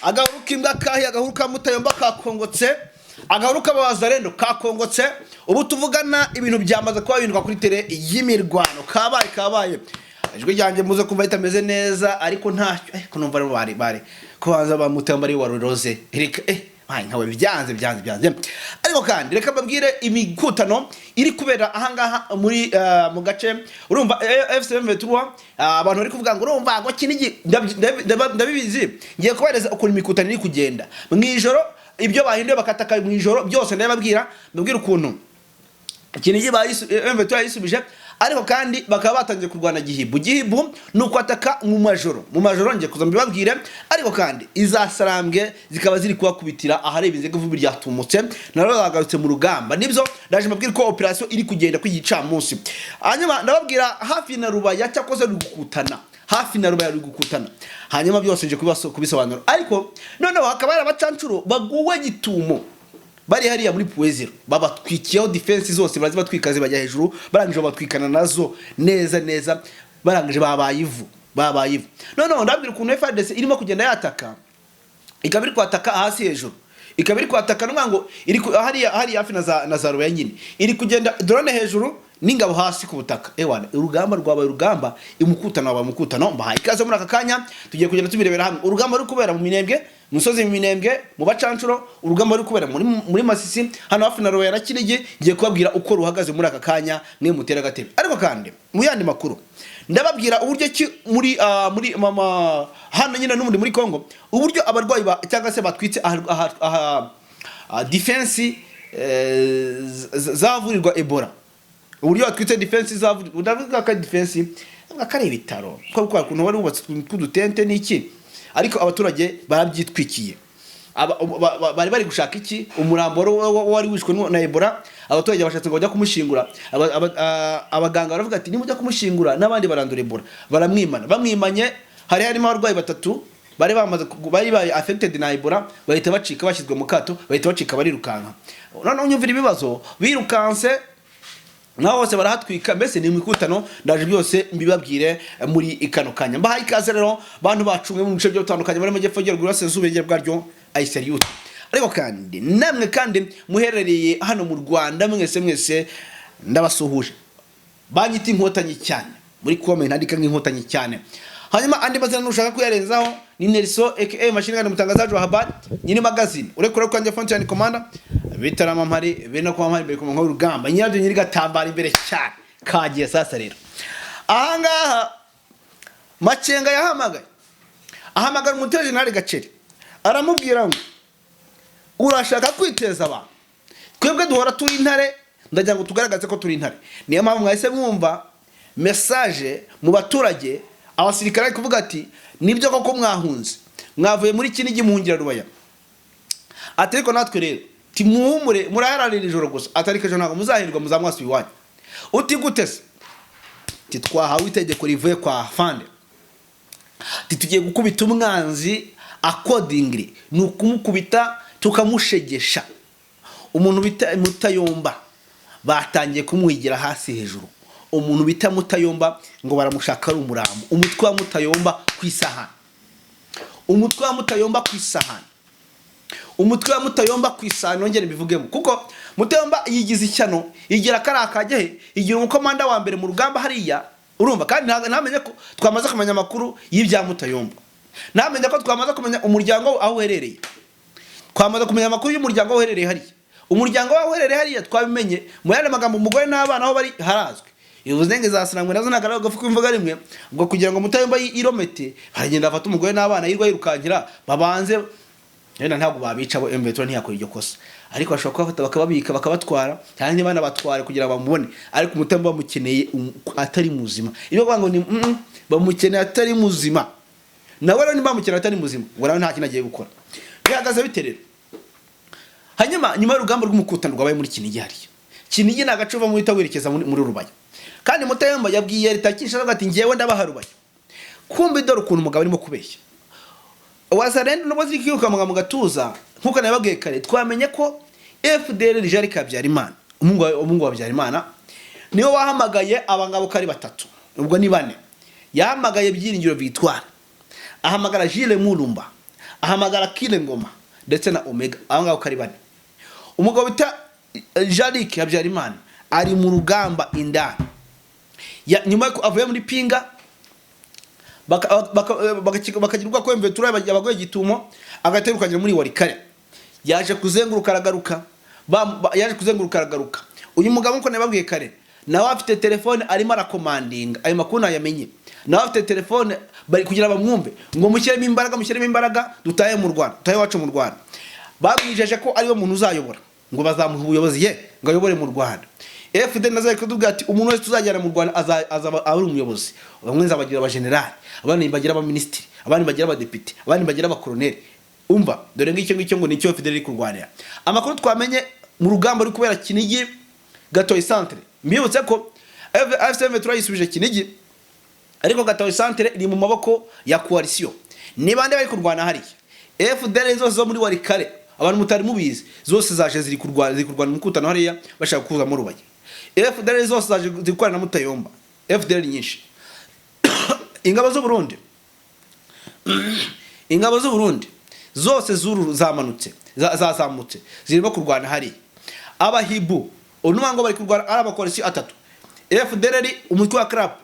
agahuru k'imbwa kahi agahuru ka Mutayomba kakongotse agahuru k'abazarendo kakongotse ubu tuvugana ibintu byamaze kuba bindwa kuri tele y'imirwano kabaye ijwi ryanjye muze kumva itameze neza ariko ntacyo ko numva bari kubanza ba Mutayomba ari waroroze reka nkawe byanze ariko kandi reka babwire imikutano iri kubera ahangaha muri mu gace urumva FC23 abantu bari kuvuga ngo urumva ngo kinigi ndabibizi ngiye kubereza uko imikutano iri kugenda mwijoro ibyo bahinduye bakataka mwijoro byose ndababwira ukuntu kinigi FC23 yisubije ariko kandi bakaba batangiye kurwana gihibu nuko ataka mu majoro ngiye kuza mbibabwire ariko kandi izasarambwe zikaba ziri kubakubitira aharebinze kuvubi ryatumutse naro bagarutse mu rugamba nibyo ndaje mbabwira ko operation iri kugenda kwigica munsi hanyuma ndababwira hafi na Rubaya cyakoze gukutana hanyuma byose nje kubisobanura ariko noneho hakaba ari abacancuro baguwe gitumo bari hariya muri Puezero babatwikiyeho defense zose barazi batwikaze bajya hejuru barangije batwikana nazo neza barangije babayivu none ndabwira ukuntu FARDC irimo kugenda yataka ikabiri kwataka hasi hejuru ikabiri kwataka nwango iri hariya hafi na za Rubaya nyine iri kugenda drone hejuru n'ingabo hasi ku butaka ewana urugamba rwabaye urugamba imukutano mbahaye ikaze muri aka kanya tugiye kugenda tubirebera hamwe urugamba ruri kubera mu Minembwe musozi mu Minembwe mu bacancuro urugamba ruri kubera muri Masisi hano hafi na Rubaya na Kinigi ngiye kubabwira uko ruhagaze muri aka kanya mwe mutera gatebe ariko kandi mu yandi makuru ndababwira uburyo ki muri mama hano nyine n'umundi muri Kongo uburyo abarwayi cyangwa se batwitse defense zavurirwa Ebola uburyo batwitse defense zavurirwa ndavuga ka defense akari bitaro ko kuntu wari ubatse kudutente niki ariko abaturage barabyitwikiye bari gushaka iki umurambo wari wishwe na Ebola abaturage bashatse ngo bajya kumushingura abaganga baravuga ati nimujya kumushingura nabandi barandura Ebola bamwimanye harimo abarwayi batatu bari affected na Ebola bahita bacika bashyizwe mu kato bahita bacika barirukanka none unyumvira ibibazo birukanse naho bose barahatwika mbese ni imikutano ndaje byose mbibabwire muri ikano kanya mbahaye ikaze rero bantu bacumwe mu bice byo bitandukanye bari mu Majyepfo y'Urasirazuba bwaryo ayiseriute ariko kandi namwe kandi muherereye hano mu Rwanda mwese ndabasuhuje banyita inkotanyi cyane muri comment andika nk'inkotanyi cyane hanyuma andi bazana nushaka kuyarenzaho ni Nelson aka machine gun mutangazaji wa habari nyine magazine urekura kwanje Fontaine Commander bitarama mpari bino kwa mpari bari ku nkuru rugamba nyirabyo nyiri gatambara imbere cyane kagiye sasa rero ahangaha Macenga ahamagara umuteje General Gaceri aramubwira ngo urashaka kwiteza abantu twebwe duhora turi intare ndagira ngo tugaragaze ko turi intare niyo mpamvu mwahise mwumva message mu baturage abasirikare kuvuga ati nibyo koko mwahunze mwavuye muri Kinigi muhungira Rubaya atariko natwe rero timuhumure murahararira ijoro gusa atariko ejo ntago muzahirwa muzamwasi iwanyu uti gutese titwahawe itegeko rivuye kwa Fande titugiye gukubita umwanzi accordingly nukumukubita tukamushegesha umuntu bita Mutayomba batangiye kumwigira hasi hejuru umuntu bita Mutayomba ngo baramushaka ari umurambo umutwe wa Mutayomba kwisahana nongere bivugemo kuko Mutayomba yigize icyano igira karakajye igira umukomanda wa mbere mu rugamba hariya urumva kandi namenye ko twamaze kumenya makuru y'ibya Mutayomba namenye ko twamaze kumenya umuryango aho uherereye twamaze kumenya makuru y'umuryango aho uherereye hariya umuryango aho uherereye hariya twabimenye mu yandi magambo umugore n'abana aho bari harazwe Ibuzenge zasanangwe nazo nagara gafuka imvuga rimwe ngo kugira ngo Mutayomba iromete bagenda afata umugore n'abana yirwa yirukankira babanze yenda ntabwo babica bo M23 ntiyakora iryo kosa ariko bashobora kubafata bakababika bakabatwara cyane bana batware kugira bamubone ariko Mutayomba bamukeneye atari muzima iyo banga ngo ni bamukeneye atari muzima nawe rero nibamukeneye atari muzima ngo nawe nta kintu agiye gukora bihagaze biterera hanyuma nyuma y'urugamba rw'umukutano rwabaye muri Kinigi nagacuva mu itawerekeza muri Rubaya kandi Mutayomba yabwiye ritakisha ati ngiyewe ndabaha Rubaya kumbe dore ukuntu umugabo arimo kubeshya wazarende no bazikiyuka mu gatuza nkuko nababwiye kare twamenye ko FDL Rijari Kabyarimana umungu wa Byarimana niyo wahamagaye abangabo kari batatu ubwo ni bane yahamagaye Byiringiro Victoire ahamagara Gilles Mulumba ahamagara Kile Ngoma ndetse na Omega, aho ngaho kari bane. Umugabo bita Jean-Luc Habyarimana ari mu rugamba indani, nyuma ko avuye muri Pinga bakagirwa ko M23 yabagoye Gitumo, agaterukanye muri Warikare, yaje kuzenguruka aragaruka, uyu mugabo nko nababwiye kare, nawe afite telefone arimo arakomandinga ayo makuru yamenye, nawe afite telefone bari kugira bamwumve ngo mushyiremo imbaraga dutaye mu Rwanda, dutaye wacu mu Rwanda. Babwijeje ko ari we muntu uzayobora, ngo bazamuha ubuyobozi ngo ayobore mu Rwanda. FDL nazaye kuduga ati umuntu wese tuzajyana mu Rwanda azaba ari umuyobozi, bamwe nzabagira aba general, abandi bagira aba ministry, abandi bagira aba deputy, abandi bagira aba colonel. Umva dore ngicyo ngo nicyo FDL iri kurwanira. Amakuru twamenye mu rugamba ruri kubera Kinigi Gatoyi centre, mbibutse ko M23 yisubije Kinigi, ariko Gatoyi centre iri mu maboko ya coalition. Ni bande bari kurwana hari? FDL zose zo muri Warikare, abantu mutari mubizi, zose zaje ziri kurwana mukutano hariya bashaka kuza mu Rubaye. FDL zose zaje zikorana na Mutayomba, FDL nyinshi. Ingabo z'u Burundi zose zuru zamanutse zazamutse zirimo kurwana hari. Abahibu unumango bari kurwana ari abakoalition atatu. FDL umutwe wa CRAP,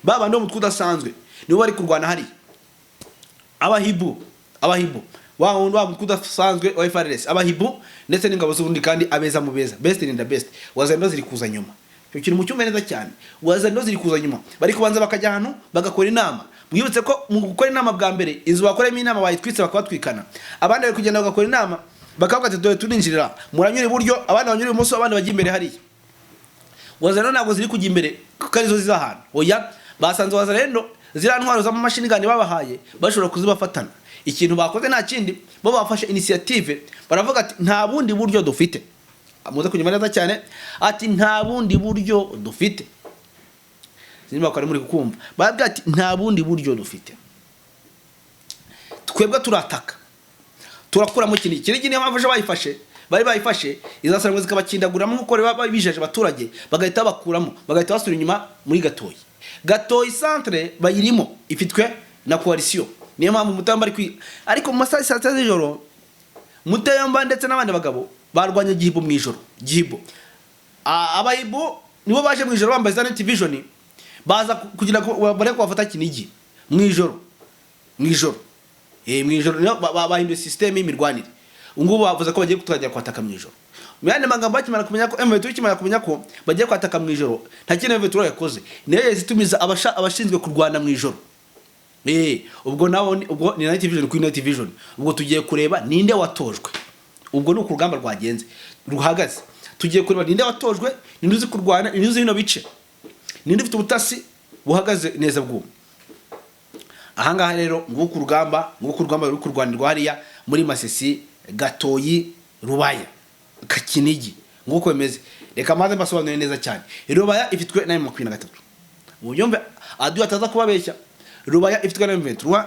baba ndo umutwe udasanzwe nibo bari kurwana hari. Abahibu wa mutwe udasanzwe wa FARDC, abahibu ndetse n'ingabo z'u Burundi kandi abeza mu beza, best in the best. Wazendo ziri kuza nyuma, cyo kintu mu cyumba neza cyane. Wazendo ziri kuza nyuma, bari kubanza bakajya hano bagakora inama. Mwibutse ko mu gukora inama bwa mbere inzu bakoremo inama bayitwitse bakabatwikana, abandi bari kugenda bagakora inama bakavuga ati dore tuninjirira muranyura iburyo, abandi banyura ibumoso, abandi bajya imbere hari. Wazendo ntabwo ziri kujya imbere kuko arizo zizahana, oya basanze Wazendo zira ntwaro za mashini gani babahaye bashobora kuzibafatana. Ikintu bakoze nta kindi, bo bafashe initiative, baravuga ati nta bundi buryo dufite. Amuze kunyuma neza cyane ati nta bundi buryo dufite. Sinima ko ari muri kukumva, babwa ati nta bundi buryo dufite. Twebwe turataka, turakura mu Kinigi niyo mpamvu bayifashe, bari bayifashe izasarangwa zikabakindaguramo nkuko bijeje abaturage, bagahita bakuramo, bagahita basura inyuma muri Gatoyi centre bayirimo ifitwe na coalition. Niyo mpamvu Mutayomba ariko mu masaha 7 z'ijoro Mutayomba ndetse n'abandi bagabo barwanya Gihibo mu ijoro. Abahibo nibo baje mu ijoro bambaye Zanet Vision, baza kugira ko bare ko bafata Kinigi mu ijoro. Mu ijoro niyo bahinduye system y'imirwanire. Ngubu bavuze ko bagiye kutwajya kwataka mu ijoro. Myane magambo akimara kumenya ko M23 kimara kumenya ko bagiye kwataka mu ijoro, nta kintu M23 yakoze. Niyo yazitumiza abashinzwe kurwana mu ijoro. Ubwo ni Night Vision kuri Night Vision. Ubwo tugiye kureba ninde watojwe. Ubwo ni urugamba rwagenze ruhagaze. Tugiye kureba ninde watojwe, ninde uzi kurwana, ninde uzi bino bice, ninde ufite ubutasi buhagaze neza bwo. Ahangaha rero nguko urugamba ruri kurwanirwa hariya muri Masisi Gatoyi Rubaya Kinigi nguko bimeze. Reka maze basobanure neza cyane. Rubaya ifitwe na M23. Ubyumve adu ataza kubabeshya. Rubaya ifitwe na M23,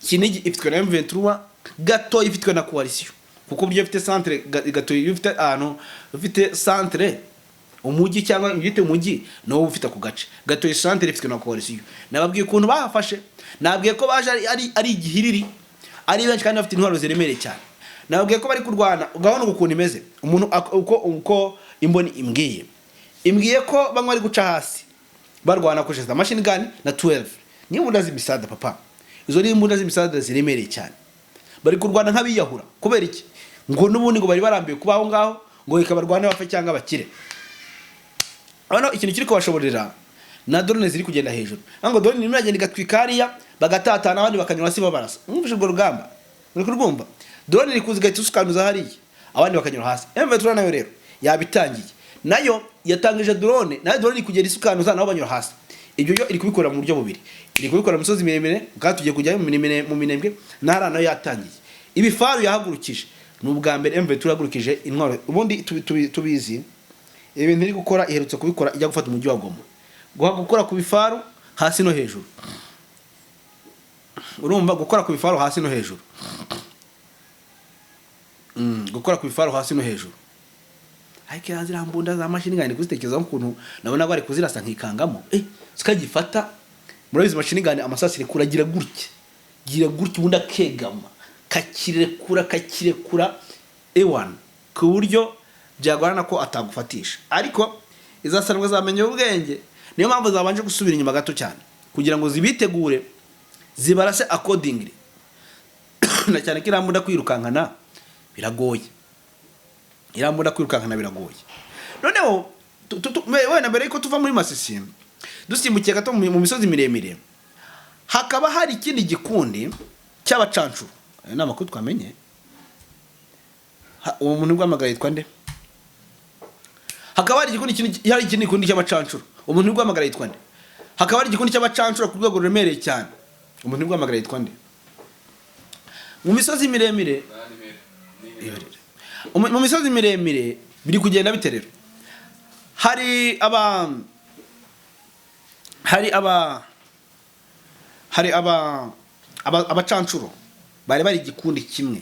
Kinigi ifitwe na M23, Gatoyi ifitwe na coalition. Kuko byo ifite centre Gatoyi ifite ahantu ufite centre umujyi cyangwa ibite umujyi no ufite ku gace. Gatoyi centre ifitwe na coalition. Nababwiye ukuntu bahafashe, nababwiye ko baje ari igihiriri, ari benshi kandi bafite intwaro ziremereye cyane. Nababwiye ko bari kurwana ugabona ukuntu imeze. Umuntu uko imboni imbwiye ko bamwe ari guca hasi barwana kosheza machine gun na 12. Ni imbunda z'imisada papa. Izo ni imbunda z'imisada ziremereye cyane. Bari kurwana nk'abiyahura. Kubera iki? Ngo nubundi ngo bari barambiye kubaho ngaho ngo ikabarwana bapfa cyangwa bakire. Hano ikintu kiri kubashoborera na drone ziri kugenda hejuru. Ngo drone nimwe agenda igatwikariya bagatatana abandi bakanyura hasi babarasa. Mwumvise urwo rugamba. Muri kurwumva. Drone iri kuziga itusukanuza hariya abandi bakanyura hasi. M23 nayo rero yabitangiye. Nayo yatangije drone, nayo drone iri kugenda isukanuza nabo banyura hasi. Ibyo yo iri kubikora mu buryo bubiri. Iri kubikora mu misozi miremire, kandi tugiye kujya mu minembwe nara nayo yatangiye. Ibifaru yahagurukije n'ubwa mbere M23 yahagurukije intwaro. Ubundi tubizi ibintu iri gukora iherutse kubikora ijya gufata umujyi wa Goma. Gukora ku bifaru hasi no hejuru. Urumva gukora ku bifaru hasi no hejuru. Gukora ku bifaru hasi no hejuru. Ariko yazira mbunda za machine gun kuzitekereza ukuntu nabona bari kuzirasa nkikangamo. Zikagifata murabizi machine gun amasasi kuragira gutya. gira gutya ubundi akegama kakirekura ewana ku buryo byagorana ko atagufatisha. Ariko izasanzwe zamenye ubwenge, niyo mpamvu zabanje gusubira inyuma gato cyane kugira ngo zibitegure zibarase accordingly. Na cyane ko irambunda kwirukankana biragoye, noneho wenda mbere yuko tuva muri Masisi dusimbukiye gato mu misozi miremire, hakaba hari ikindi gikundi cy'abacancuro. Ayo ni amakuru twamenye. Uwo muntu rwamagara yitwa nde? Hakaba hari ikindi gikundi cy'abacancuro. Umuntu rwamagara yitwa nde? Hakaba hari igikundi cy'abacancuro ku rwego ruremereye cyane. Umuntu rwamagara yitwa nde? Mu misozi miremire biri kugenda biterera. Hari abacancuro bari igikundi kimwe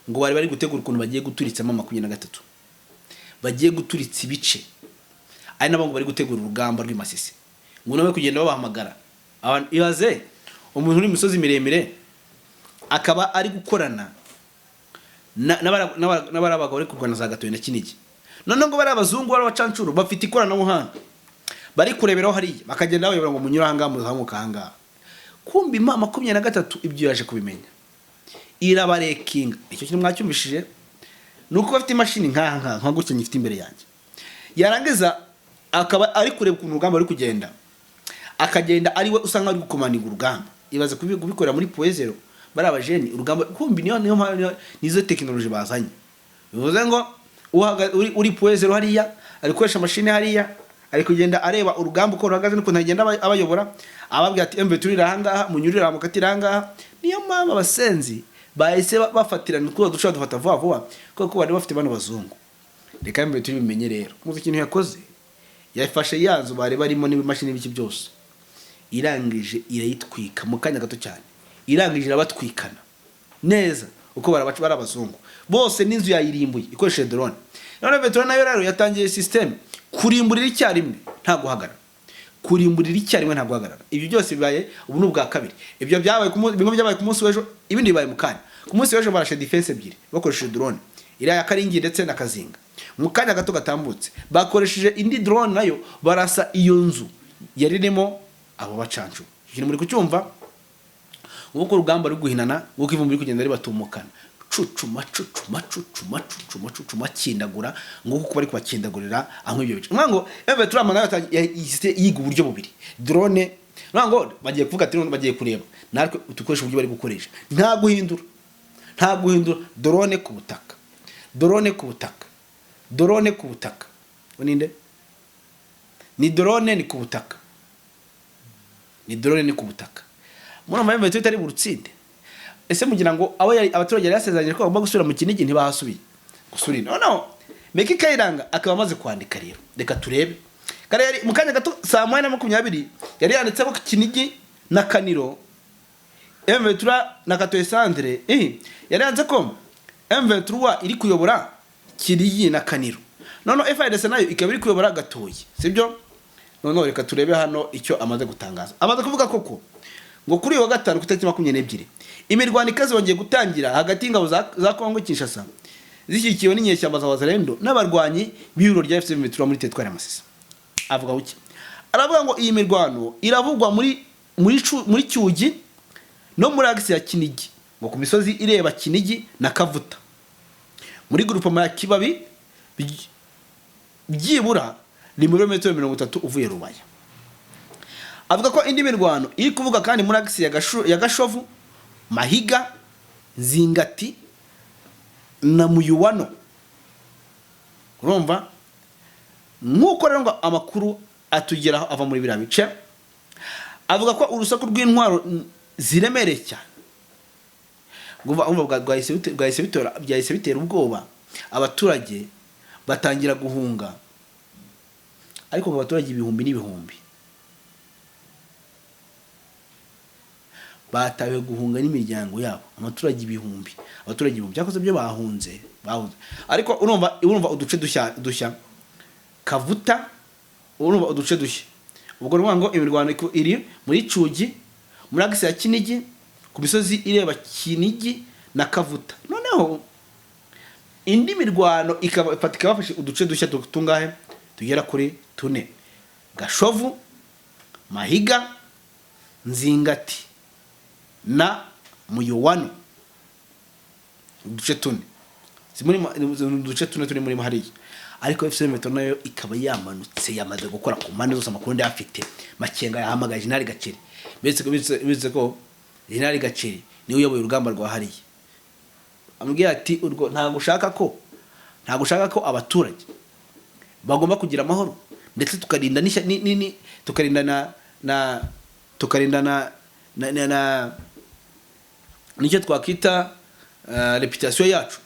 ngo bari gutegura ukuntu bagiye guturitsamo 23, bagiye guturitsa ibice, ari nabo ngo bari gutegura urugamba rw'Imasisi. Ngo nawe kugenda babahamagara abantu ibaze umuntu uri misozi miremire akaba ari gukorana n'abarabaga bari kurwana za Gatoye na Kinigi. None ngo bari abazungu bari abacancuro bafite ikoranabuhanga, bari kureberaho hariya bakagenda bayobora ngo munyura hanga muzamuka hanga. Kumbi mama 23 ibyo yaje kubimenya irabarekinga. Icyo kintu mwacyumvishije nuko bafite imashini nka gutya nyifite imbere yanjye, yarangiza akaba ari kureba ukuntu urugamba ruri kugenda, akagenda ari we usanga ari gukomaniga urugamba. Ibaze kubikorera muri poezero bari abajeni urugamba. Kumbi nizo technology bazanye, bivuze ngo uri poezero hariya ari koresha mashini hariya, ari kugenda areba urugamba uko ruhagaze nuko ntagenda abayobora, ababwira ati embe turira hangaha munyurira mukatira hangaha. Niyo mama abasenzi bahise bafatirana kuri dushaka dufata vuba kuko bari bafite bano bazungu. Reka embe tubimenye rero muzi ikintu yakoze, yafashe yanzu bari barimo n'imashini biki byose, irangije irayitwika mu kanya gato cyane, irangije irabatwikana neza uko barabazungu bose, n'inzu yayirimbuye ikoresheje drone. None veterana nayo rero yatangiye system kurimburira icyarimwe nta guhagarara, Ibyo byose bibaye ubu n'ubwa kabiri. Ibyo byabaye bimwe byabaye ku munsi w'ejo, ibindi bibaye mu kanya. Ku munsi w'ejo barashe defense ebyiri bakoresheje drone, ira ya Karingi ndetse na Kazinga. Mu kanya gato gatambutse bakoresheje indi drone nayo barasa iyo nzu yaririmo abo bacancu. Kiri muri kucyumva uko urugamba ruri guhinana, uko ivumbi riri kugenda ribatumukana, cucuma kindagura nguko bari kubakindagurira aho ibyo bice. Mwango eve turama nayo yiga uburyo bubiri drone. Mwango bagiye kuvuga ati bagiye kureba natwe utukoresha uburyo bari gukoresha, nta guhindura drone ku butaka, uninde ni drone ni ku butaka. Mwana mpamvu Veto itari burutsinde. Ese mugira ngo abaturage yari yasezeranye ko bagomba gusubira mu Kinigi ntibahasubiye gusubira. No Meki Kayiranga akaba amaze kwandika rero. Reka turebe. Kare yari mu kanya gato saa 20 yari yanditse ko Kinigi na Kaniro M23 na Katoye Sandre yari yanze ko M23 iri kuyobora Kinigi na Kaniro. Nono FIDC nayo ikaba iri kuyobora Gatoye, sibyo? Nono reka turebe hano icyo amaze gutangaza. Amaze kuvuga koko ngo kuri wa gatanu ku itariki 22 imirwano ikaze wongeye gutangira hagati y'ingabo za Kongo Kinshasa zishyikiwe n'inyeshyamba za Wazalendo n'abarwanyi b'ibiro rya FC Metro muri Tetwari ya Masisi. Avuga uki? Aravuga ngo iyi mirwano iravugwa muri Cyugi no muri Agisi ya Kinigi, ngo ku misozi ireba Kinigi na Kavuta muri groupement ya Kibabi byibura ni metero 30 uvuye Rubaya. Avuga ko indi mirwano iri kuvuga kandi muri Agisi ya Gashovu, Mahiga, Zingati na Muyuwano. Urumva nkuko rero ngo amakuru atugeraho ava muri bira bice, avuga ko urusaku rw'intwaro ziremereye cyane umva byahise bitera ubwoba abaturage batangira guhunga. Ariko ngo abaturage ibihumbi n'ibihumbi batawe guhunga n'imiryango yabo, abaturage ibihumbi cyakoze byo bahunze. Ariko urumva uduce dushya Kavuta, urumva uduce dushya. Ubwo rwango imirwano iri muri Cyugi, muri Agisi ya Kinigi, ku misozi ireba Kinigi na Kavuta. Noneho indi mirwano ikafatika bafashe uduce dushya tungahe tugera kuri 4: Gashovu, Mahiga, Nzingati na Muyowano. Uduce 4 uduce 4 turi muri hariya. Ariko FC Metro nayo ikaba yamanutse yamaze gukora ku mpande zose. Amakuru ndi afite Makenga yahamagaje Jenerali Gaceri, betse ko Jenerali Gaceri niwe uyoboye urugamba rwa hariya. Ambwiye ati urwo ntago ushaka ko abaturage bagomba kugira amahoro, ndetse tukarinda na nicyo twakita reputation yacu.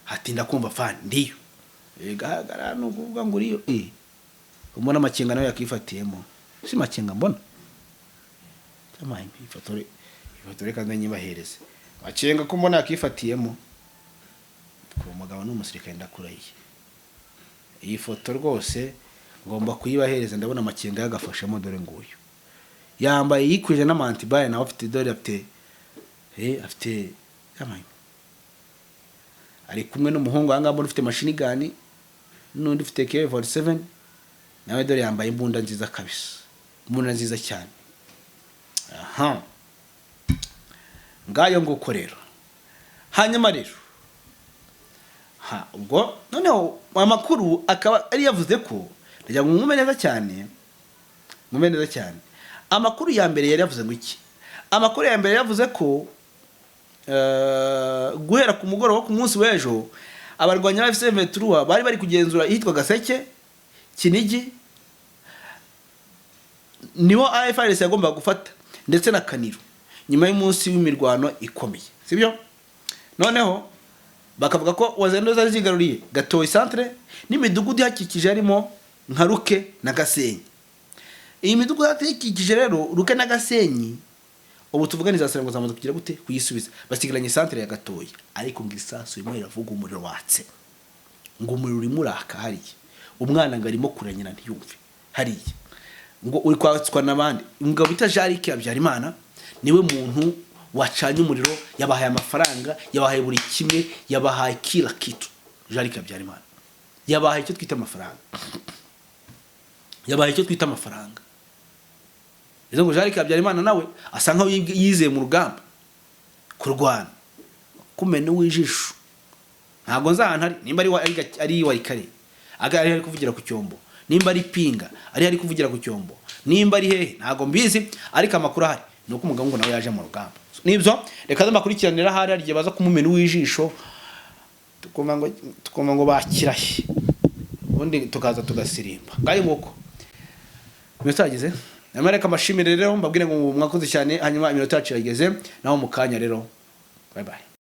Hatinda kumva fan ndiyo gahagara no kuvuga ngo uriyo umona Makenga nayo yakifatiyemo. Si Makenga mbona cyamaye ifoto kandi nyibahereze Makenga ko mbona yakifatiyemo ko umugabo n'umusirikare ndakurahiye. Iyi foto rwose ngomba kuyibahereza. Ndabona Makenga yagafashemo, dore nguyu yambaye yikwije n'amantibaye nawe afite dore afite yamaye ari kumwe n'umuhungu anga mbona ufite machine gun n'undi ufite AK47 nawe dore yambaye imbunda nziza kabisa, imbunda nziza cyane. Aha ngayo nguko rero. Hanyuma rero ubwo noneho amakuru akaba ari yavuze ko ndajya nkumeneza cyane. Amakuru ya mbere yari yavuze ngo iki? Amakuru ya mbere yavuze ko guhera ku mugoroba ku munsi w'ejo abarwanya ba FC Metro bari bari kugenzura yitwa Gaseke, Kinigi, niho AFRS yagomba gufata, ndetse na Kaniro nyuma y'umunsi w'imirwano ikomeye, sibyo? Noneho bakavuga ko Wazalendo zari zigaruriye Gatoyi centre n'imidugudu hakikije harimo nka Ruke na Gasenyi. Iyi midugudu hakikije rero Ruke na Gasenyi ubu tuvuganiza Serengo zamaze kugira gute kuyisubiza, basigiranye centre ya Gatoyi. Ariko ngirisasu imwe iravuga umuriro watse, ngo umuriro uri muraka hariya, umwana ngarimo kuranyina ntiyumve hariya, ngo uri kwatswa nabandi. Ingabo bita Jarike Habyarimana niwe muntu wacanye umuriro, yabahaye amafaranga, yabahaye buri kimwe, yabahaye kila kitu. Jarike Habyarimana yabahaye icyo twita amafaranga, Izo ngo Jarike Habyarimana nawe asa nkaho yizeye mu rugamba kurwana kumene wijisho. Ntago nzahana ari nimba ari wari kare agari ari kuvugira ku cyombo, nimba ari pinga ari kuvugira ku cyombo, nimba ari hehe ntago mbizi. Ariko amakuru ahari nuko umugabo ngo nawe yaje mu rugamba. Nibyo reka ndakurikiranira hari ariye baza kumumena wijisho, tukoma ngo bakirahe ubundi tukaza tugasirimba ngaye nguko mwetagize. Namareka amashimire rero mbabwire ngo mwakoze cyane. Hanyuma iminota yacu yageze naho mukanya rero, bye bye.